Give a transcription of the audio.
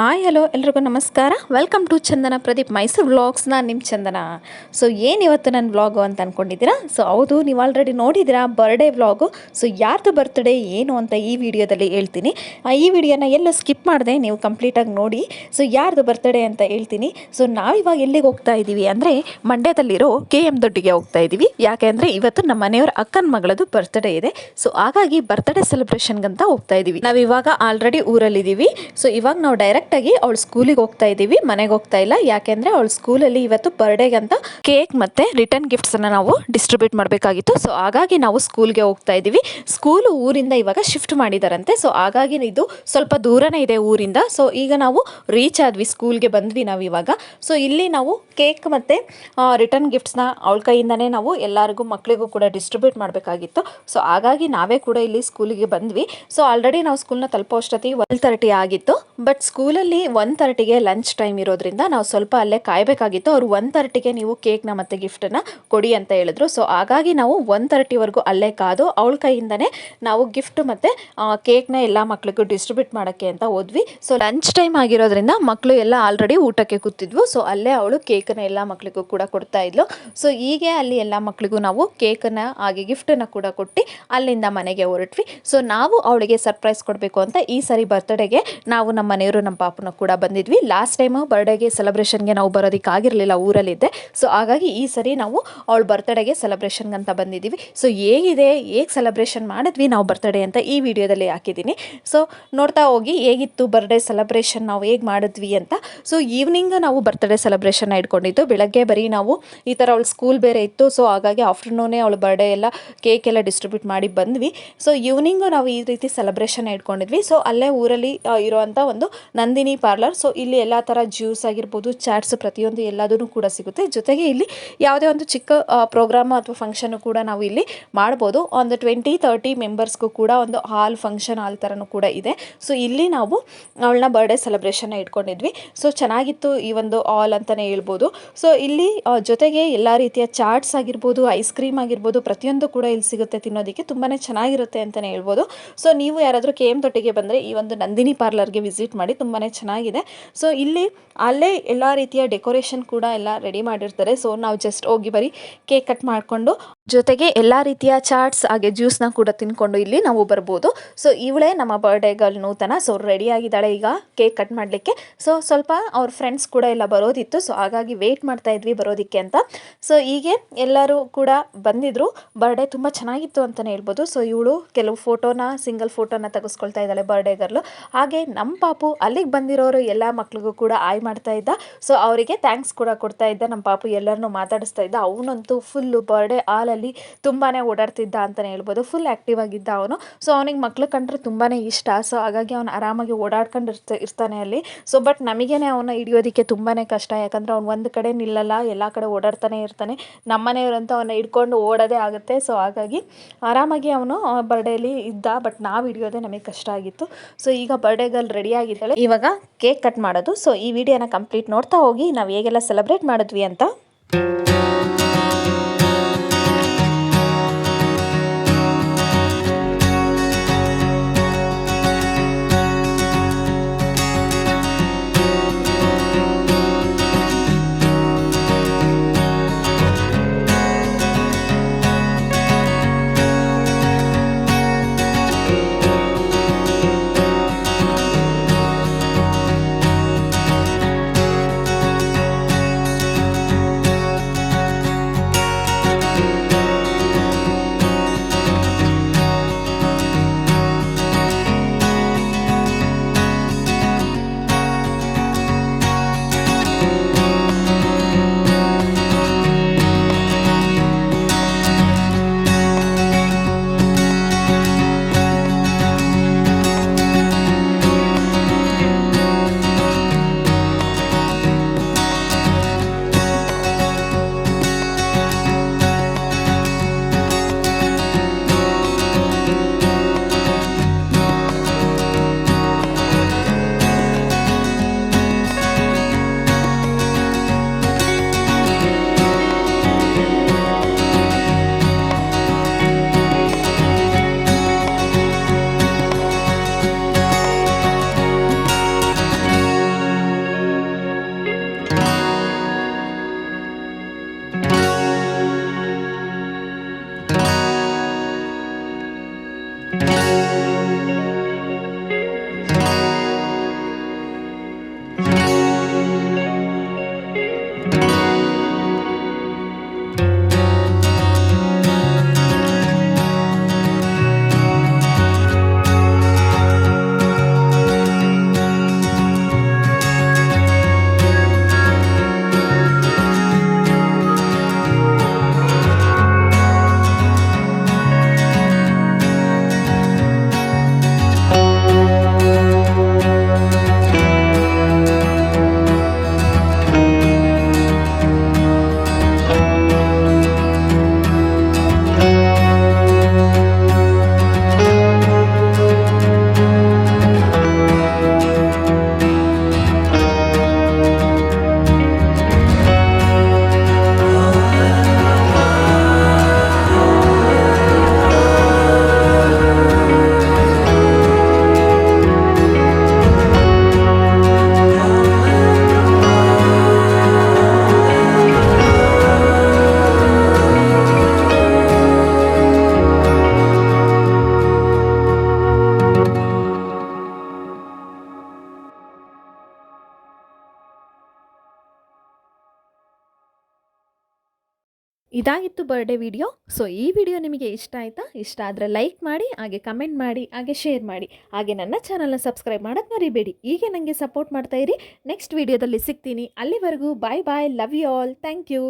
Hello ಎಲ್ರಿಗೂ ನಮಸ್ಕಾರ. Welcome to Chandana Pradeep Mysuru vlogs. ನಾನು ನಿಮ್ಮ ಚಂದನ. ಸೊ ಇವತ್ತು ನನ್ನ ವ್ಲಾಗು ಅಂತ ಅಂದ್ಕೊಂಡಿದ್ದೀರಾ? ಸೊ ಹೌದು, ನೀವು ಆಲ್ರೆಡಿ ನೋಡಿದ್ದೀರಾ ಬರ್ಡೇ ವ್ಲಾಗು. ಸೊ ಯಾರ್ದು ಬರ್ತ್ಡೇ ಏನು ಅಂತ ಈ ವಿಡಿಯೋದಲ್ಲಿ ಹೇಳ್ತೀನಿ. ಈ ವಿಡಿಯೋನ ಎಲ್ಲೂ ಸ್ಕಿಪ್ ಮಾಡಿದೆ, ನೀವು ಕಂಪ್ಲೀಟಾಗಿ ನೋಡಿ. ಸೊ ಯಾರ್ದು ಬರ್ತ್ಡೇ ಅಂತ ಹೇಳ್ತೀನಿ. ಸೊ ನಾವಿವಾಗ ಎಲ್ಲಿಗೆ ಹೋಗ್ತಾ ಇದ್ದೀವಿ ಅಂದರೆ ಮಂಡ್ಯದಲ್ಲಿರೋ KM ದೊಡ್ಡಿಗೆ ಹೋಗ್ತಾ ಇದ್ದೀವಿ. ಯಾಕೆ ಅಂದರೆ ಇವತ್ತು ನಮ್ಮ ಮನೆಯವರ ಅಕ್ಕನ ಮಗಳದು ಬರ್ತ್ಡೇ ಇದೆ. ಸೊ ಹಾಗಾಗಿ ಬರ್ತ್ಡೇ ಸೆಲೆಬ್ರೇಷನ್ಗಂತ ಹೋಗ್ತಾ ಇದ್ದೀವಿ. ನಾವಿವಾಗ ಆಲ್ರೆಡಿ ಊರಲ್ಲಿದ್ದೀವಿ. ಸೊ ಇವಾಗ ನಾವು ಡೈರೆಕ್ಟಾಗಿ ಅವಳು ಸ್ಕೂಲಿಗೆ ಹೋಗ್ತಾ ಇದ್ದೀವಿ, ಮನೆಗೆ ಹೋಗ್ತಾ ಇಲ್ಲ. ಯಾಕೆಂದರೆ ಅವಳ ಸ್ಕೂಲಲ್ಲಿ ಇವತ್ತು ಬರ್ಡೇಗೆ ಅಂತ ಕೇಕ್ ಮತ್ತು ರಿಟರ್ನ್ ಗಿಫ್ಟ್ಸನ್ನು ನಾವು ಡಿಸ್ಟ್ರಿಬ್ಯೂಟ್ ಮಾಡಬೇಕಾಗಿತ್ತು. ಸೊ ಹಾಗಾಗಿ ನಾವು ಸ್ಕೂಲ್ಗೆ ಹೋಗ್ತಾ ಇದ್ದೀವಿ. ಸ್ಕೂಲು ಊರಿಂದ ಇವಾಗ ಶಿಫ್ಟ್ ಮಾಡಿದಾರಂತೆ. ಸೊ ಹಾಗಾಗಿ ಇದು ಸ್ವಲ್ಪ ದೂರನೇ ಇದೆ ಊರಿಂದ. ಸೊ ಈಗ ನಾವು ರೀಚ್ ಆದ್ವಿ, ಸ್ಕೂಲ್ಗೆ ಬಂದ್ವಿ ನಾವು ಇವಾಗ. ಸೊ ಇಲ್ಲಿ ನಾವು ಕೇಕ್ ಮತ್ತು ರಿಟರ್ನ್ ಗಿಫ್ಟ್ಸ್ನ ಅವಳ ಕೈಯಿಂದನೇ ನಾವು ಎಲ್ಲರಿಗೂ ಮಕ್ಕಳಿಗೂ ಕೂಡ ಡಿಸ್ಟ್ರಿಬ್ಯೂಟ್ ಮಾಡಬೇಕಾಗಿತ್ತು. ಸೊ ಹಾಗಾಗಿ ನಾವೇ ಕೂಡ ಇಲ್ಲಿ ಸ್ಕೂಲಿಗೆ ಬಂದ್ವಿ. ಸೊ ಆಲ್ರೆಡಿ ನಾವು ಸ್ಕೂಲ್ನ ತಲುಪೋ ಅಷ್ಟೊತ್ತಿಗೆ 1:30 ಆಗಿತ್ತು. ಬಟ್ ಸ್ಕೂಲಲ್ಲಿ 1:30ಗೆ ಲಂಚ್ ಟೈಮ್ ಇರೋದ್ರಿಂದ ನಾವು ಸ್ವಲ್ಪ ಅಲ್ಲೇ ಕಾಯಬೇಕಾಗಿತ್ತು. ಅವರು 1:30ಗೆ ನೀವು ಕೇಕ್ನ ಮತ್ತು ಗಿಫ್ಟನ್ನು ಕೊಡಿ ಅಂತ ಹೇಳಿದ್ರು. ಸೊ ಹಾಗಾಗಿ ನಾವು 1:30ವರೆಗೂ ಅಲ್ಲೇ ಕಾದು ಅವಳ ಕೈಯಿಂದನೇ ನಾವು ಗಿಫ್ಟ್ ಮತ್ತು ಕೇಕ್ನ ಎಲ್ಲ ಮಕ್ಕಳಿಗೂ ಡಿಸ್ಟ್ರಿಬ್ಯೂಟ್ ಮಾಡೋಕ್ಕೆ ಅಂತ ಹೋದ್ವಿ. ಸೊ ಲಂಚ್ ಟೈಮ್ ಆಗಿರೋದ್ರಿಂದ ಮಕ್ಕಳು ಎಲ್ಲ ಆಲ್ರೆಡಿ ಊಟಕ್ಕೆ ಕೂತಿದ್ವು. ಸೊ ಅಲ್ಲೇ ಅವಳು ಕೇಕನ್ನು ಎಲ್ಲ ಮಕ್ಕಳಿಗೂ ಕೂಡ ಕೊಡ್ತಾ ಇದ್ಲು. ಸೊ ಹೀಗೆ ಅಲ್ಲಿ ಎಲ್ಲ ಮಕ್ಕಳಿಗೂ ನಾವು ಕೇಕನ್ನು ಹಾಗೆ ಗಿಫ್ಟನ್ನು ಕೂಡ ಕೊಟ್ಟು ಅಲ್ಲಿಂದ ಮನೆಗೆ ಹೊರಟ್ವಿ. ಸೊ ನಾವು ಅವಳಿಗೆ ಸರ್ಪ್ರೈಸ್ ಕೊಡಬೇಕು ಅಂತ ಈ ಸರಿ ಬರ್ತ್ಡೇಗೆ ನಾವು ನಮ್ಮ ಮನೆಯವರು ನಮ್ಮ ಪಾಪನ ಕೂಡ ಬಂದಿದ್ವಿ. ಲಾಸ್ಟ್ ಟೈಮು ಬರ್ಡೇಗೆ ಸೆಲೆಬ್ರೇಷನ್ಗೆ ನಾವು ಬರೋದಕ್ಕಾಗಿರಲಿಲ್ಲ, ಊರಲ್ಲಿದ್ದೆ. ಸೊ ಹಾಗಾಗಿ ಈ ಸರಿ ನಾವು ಅವಳ ಬರ್ತ್ಡೇಗೆ ಸೆಲೆಬ್ರೇಷನ್ಗೆ ಅಂತ ಬಂದಿದ್ದೀವಿ. ಸೊ ಹೇಗೆ ಸೆಲೆಬ್ರೇಷನ್ ಮಾಡಿದ್ವಿ ನಾವು ಬರ್ತ್ಡೇ ಅಂತ ಈ ವಿಡಿಯೋದಲ್ಲಿ ಹಾಕಿದ್ದೀನಿ. ಸೊ ನೋಡ್ತಾ ಹೋಗಿ ಹೇಗಿತ್ತು ಬರ್ಡೇ ಸೆಲೆಬ್ರೇಷನ್, ನಾವು ಹೇಗೆ ಮಾಡಿದ್ವಿ ಅಂತ. ಸೊ ಈವ್ನಿಂಗ್ ನಾವು ಬರ್ತ್ಡೇ ಸೆಲೆಬ್ರೇಷನ್ನ ಇಟ್ಕೊಂಡಿದ್ದು. ಬೆಳಗ್ಗೆ ಬರೀ ನಾವು ಈ ಥರ ಅವಳು ಸ್ಕೂಲ್ ಬೇರೆ ಇತ್ತು. ಸೊ ಹಾಗಾಗಿ ಆಫ್ಟರ್ನೂನೇ ಅವಳು ಬರ್ಡೇ ಎಲ್ಲ ಕೇಕ್ ಎಲ್ಲ ಡಿಸ್ಟ್ರಿಬ್ಯೂಟ್ ಮಾಡಿ ಬಂದ್ವಿ. ಸೊ ಈವ್ನಿಂಗು ನಾವು ಈ ರೀತಿ ಸೆಲೆಬ್ರೇಷನ್ ಇಟ್ಕೊಂಡಿದ್ವಿ. ಸೊ ಅಲ್ಲೇ ಊರಲ್ಲಿ ಇರುವಂಥ ಒಂದು ನಂದಿನಿ ಪಾರ್ಲರ್. ಸೊ ಇಲ್ಲಿ ಎಲ್ಲ ಥರ ಜ್ಯೂಸ್ ಆಗಿರ್ಬೋದು, ಚಾಟ್ಸ್, ಪ್ರತಿಯೊಂದು ಎಲ್ಲದೂ ಕೂಡ ಸಿಗುತ್ತೆ. ಜೊತೆಗೆ ಇಲ್ಲಿ ಯಾವುದೇ ಒಂದು ಚಿಕ್ಕ ಪ್ರೋಗ್ರಾಮ್ ಅಥವಾ ಫಂಕ್ಷನ್ನು ಕೂಡ ನಾವು ಇಲ್ಲಿ ಮಾಡ್ಬೋದು. ಒಂದು 20-30 ಮೆಂಬರ್ಸ್ಗೂ ಕೂಡ ಒಂದು ಹಾಲ್, ಫಂಕ್ಷನ್ ಹಾಲ್ ಥರನೂ ಕೂಡ ಇದೆ. ಸೊ ಇಲ್ಲಿ ನಾವು ಅವಳನ್ನ ಬರ್ಡೇ ಸೆಲೆಬ್ರೇಷನ್ನ ಇಟ್ಕೊಂಡಿದ್ವಿ. ಸೊ ಚೆನ್ನಾಗಿತ್ತು ಈ ಒಂದು ಹಾಲ್ ಅಂತಲೇ ಹೇಳ್ಬೋದು. ಸೊ ಇಲ್ಲಿ ಜೊತೆಗೆ ಎಲ್ಲ ರೀತಿಯ ಚಾಟ್ಸ್ ಆಗಿರ್ಬೋದು, ಐಸ್ ಕ್ರೀಮ್ ಆಗಿರ್ಬೋದು, ಪ್ರತಿಯೊಂದು ಕೂಡ ಇಲ್ಲಿ ಸಿಗುತ್ತೆ. ತಿನ್ನೋದಕ್ಕೆ ತುಂಬಾ ಚೆನ್ನಾಗಿರುತ್ತೆ ಅಂತಲೇ ಹೇಳ್ಬೋದು. ಸೊ ನೀವು ಯಾರಾದರೂ KM ದೊಡ್ಡಿಗೆ ಬಂದರೆ ಈ ಒಂದು ನಂದಿನಿ ಪಾರ್ಲರ್ಗೆ ವಿಸಿಟ್ ಮಾಡಿ, ತುಂಬಾ ಚೆನ್ನಾಗಿದೆ. ಸೊ ಇಲ್ಲಿ ಅಲ್ಲೇ ಎಲ್ಲ ರೀತಿಯ ಡೆಕೋರೇಷನ್ ಕೂಡ ಎಲ್ಲ ರೆಡಿ ಮಾಡಿರ್ತಾರೆ. ಸೊ ನಾವು ಜಸ್ಟ್ ಹೋಗಿ ಬರೀ ಕೇಕ್ ಕಟ್ ಮಾಡಿಕೊಂಡು ಜೊತೆಗೆ ಎಲ್ಲ ರೀತಿಯ ಚಾಟ್ಸ್ ಹಾಗೆ ಜ್ಯೂಸ್ನ ಕೂಡ ತಿನ್ಕೊಂಡು ಇಲ್ಲಿ ನಾವು ಬರ್ಬೋದು. ಸೊ ಇವಳೇ ನಮ್ಮ ಬರ್ಡೇ ಗರ್ಲ್ ನೂತನ. ಸೊ ರೆಡಿ ಆಗಿದ್ದಾಳೆ ಈಗ ಕೇಕ್ ಕಟ್ ಮಾಡಲಿಕ್ಕೆ. ಸೊ ಸ್ವಲ್ಪ ಅವ್ರ ಫ್ರೆಂಡ್ಸ್ ಕೂಡ ಎಲ್ಲ ಬರೋದಿತ್ತು. ಸೊ ಹಾಗಾಗಿ ವೆಯ್ಟ್ ಮಾಡ್ತಾ ಇದ್ವಿ ಬರೋದಕ್ಕೆ ಅಂತ. ಸೊ ಹೀಗೆ ಎಲ್ಲರೂ ಕೂಡ ಬಂದಿದ್ರು. ಬರ್ಡೇ ತುಂಬ ಚೆನ್ನಾಗಿತ್ತು ಅಂತಲೇ ಹೇಳ್ಬೋದು. ಸೊ ಇವಳು ಕೆಲವು ಸಿಂಗಲ್ ಫೋಟೋನ ತೆಗೆಸ್ಕೊಳ್ತಾ ಇದ್ದಾಳೆ ಬರ್ಡೇ ಗರ್ಲು. ಹಾಗೆ ನಮ್ಮ ಪಾಪು ಅಲ್ಲಿಗೆ ಬಂದಿರೋರು ಎಲ್ಲ ಮಕ್ಳಿಗೂ ಕೂಡ ಆಯ್ ಮಾಡ್ತಾ ಇದ್ದ. ಸೊ ಅವರಿಗೆ ಥ್ಯಾಂಕ್ಸ್ ಕೂಡ ಕೊಡ್ತಾ ಇದ್ದ. ನಮ್ಮ ಪಾಪು ಎಲ್ಲರನ್ನೂ ಮಾತಾಡಿಸ್ತಾ ಇದ್ದ. ಅವನಂತೂ ಫುಲ್ಲು ಬರ್ಡೇ ಹಾಲಲ್ಲಿ ತುಂಬಾ ಓಡಾಡ್ತಿದ್ದ ಅಂತಲೇ ಹೇಳ್ಬೋದು. ಫುಲ್ ಆ್ಯಕ್ಟಿವ್ ಆಗಿದ್ದ ಅವನು. ಸೊ ಅವನಿಗೆ ಮಕ್ಳು ಕಂಡ್ರೆ ತುಂಬಾ ಇಷ್ಟ. ಸೊ ಹಾಗಾಗಿ ಅವನು ಆರಾಮಾಗಿ ಓಡಾಡ್ಕೊಂಡು ಇರ್ತಾನೆ ಅಲ್ಲಿ. ಸೊ ಬಟ್ ನಮಗೇನೆ ಅವನ್ನ ಹಿಡಿಯೋದಕ್ಕೆ ತುಂಬಾ ಕಷ್ಟ. ಯಾಕಂದರೆ ಅವ್ನು ಒಂದು ಕಡೆ ನಿಲ್ಲಲ್ಲ, ಎಲ್ಲ ಕಡೆ ಓಡಾಡ್ತಾನೆ ಇರ್ತಾನೆ. ನಮ್ಮನೆಯವರಂತೂ ಅವನ್ನ ಹಿಡ್ಕೊಂಡು ಓಡೋದೇ ಆಗುತ್ತೆ. ಸೊ ಹಾಗಾಗಿ ಆರಾಮಾಗಿ ಅವನು ಬರ್ಡೇಲಿ ಇದ್ದ. ಬಟ್ ನಾವು ಹಿಡಿಯೋದೇ ನಮಗೆ ಕಷ್ಟ ಆಗಿತ್ತು. ಸೊ ಈಗ ಬರ್ಡೇ ಗರ್ಲ್ ರೆಡಿ ಆಗಿದ್ದಾಳೆ, ಇವಾಗ ಕೇಕ್ ಕಟ್ ಮಾಡೋದು. ಸೊ ಈ ವಿಡಿಯೋನ ಕಂಪ್ಲೀಟ್ ನೋಡ್ತಾ ಹೋಗಿ ನಾವು ಹೇಗೆಲ್ಲ ಸೆಲೆಬ್ರೇಟ್ ಮಾಡಿದ್ವಿ ಅಂತ. ಇದಾಗಿತ್ತು ಬರ್ಡೇ ವಿಡಿಯೋ. ಸೊ ಈ ವಿಡಿಯೋ ನಿಮಗೆ ಇಷ್ಟ ಆಯಿತಾ? ಇಷ್ಟ ಆದರೆ ಲೈಕ್ ಮಾಡಿ, ಹಾಗೆ ಕಮೆಂಟ್ ಮಾಡಿ, ಹಾಗೆ ಶೇರ್ ಮಾಡಿ, ಹಾಗೆ ನನ್ನ ಚಾನಲ್ನ ಸಬ್ಸ್ಕ್ರೈಬ್ ಮಾಡೋದು ಮರಿಬೇಡಿ. ಹೀಗೆ ನನಗೆ ಸಪೋರ್ಟ್ ಮಾಡ್ತಾಯಿರಿ. ನೆಕ್ಸ್ಟ್ ವಿಡಿಯೋದಲ್ಲಿ ಸಿಗ್ತೀನಿ. ಅಲ್ಲಿವರೆಗೂ bye bye. Love you all. Thank you.